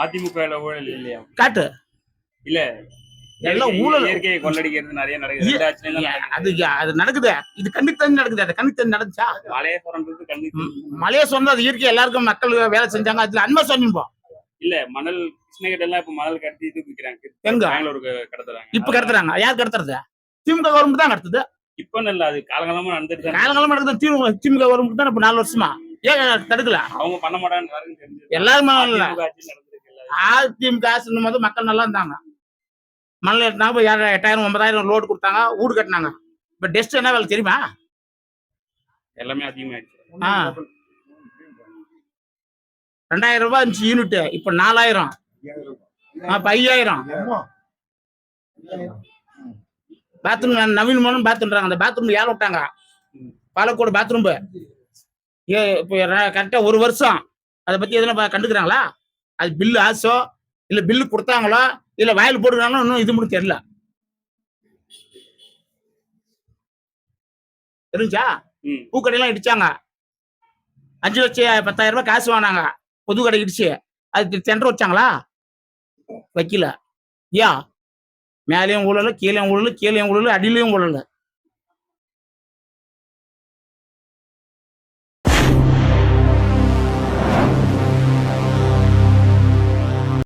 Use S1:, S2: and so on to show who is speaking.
S1: அதிமுக ஊழல் இல்லையா?
S2: காட்டு.
S1: இல்ல
S2: எல்லாம் ஊழல்.
S1: இயற்கையை கொள்ளடிக்கிறது நிறைய நடக்குது.
S2: அது அது நடக்குது. இது கண்ணுக்கு தெரிஞ்சு நடக்குது. அது கண்ணுக்கு தெரிஞ்சு நடந்துச்சா?
S1: மலையை சொல்றது கண்ணுக்கு
S2: மலையை சொன்னா அது இயற்கை எல்லாருக்கும் மக்கள் வேலை செஞ்சாங்க. அதுல அண்மை சொன்னோம்.
S1: இல்ல மணல் கிருஷ்ணகிரி எல்லாம் இப்ப மணல் கடத்தி இது விற்கிறாங்க.
S2: எங்க
S1: பெங்களூருக்கு கடத்துறாங்க.
S2: இப்ப கடத்துறாங்க. யார் கடத்துறது? திமுக கவர்மெண்ட் தான் கடத்துது.
S1: இப்ப இல்ல, அது காலகாலமா நடந்துட்டு
S2: காலகாலமா நடக்குது. திமுக கவர்மெண்ட் தான் இப்ப 4 வருஷமா. ஏன் தடுக்கல?
S1: அவங்க பண்ண மாட்டாங்க.
S2: எல்லாருமே அதிமுக ஆட்சி போது மக்கள் நல்லா இருந்தாங்க. மணல் ஏற்றினாங்க. 8000 9000 லோடு கொடுத்தாங்க. வீடு கட்டினாங்க. இப்ப டெஸ்ட் என்ன வேலை தெரியுமா?
S1: எல்லாமே அதிகமாயிடுச்சு.
S2: 2000 ரூபாய் இருந்துச்சு யூனிட். இப்ப 4000, 5000. பாத்ரூம் நவீனமான பாத்ரூம்ன்றாங்க. அந்த பாத்ரூம் ஏற விட்டாங்க. பாலக்கோடு பாத்ரூம் இப்போ கரெக்டா 1 வருஷம். அதை பத்தி எதுனா கண்டுக்கிறாங்களா? அது பில்லு ஆசோ இல்ல பில்லு கொடுத்தாங்களோ இல்ல வாயில் போட்டுக்கிறாங்களோ இன்னும் இது மட்டும் தெரியல. தெரிஞ்சா பூக்கடையெல்லாம் இடிச்சாங்க. 5,10,000 ரூபாய் காசு வாங்கினாங்க. பொது கடை இடிச்சு அது டெண்டர் வச்சாங்களா? வைக்கல. ஏன்? மேலேயும் ஊழல், கீழேயும் ஊழல், கீழேயும் ஊழல், அடியிலையும் ஊழல்.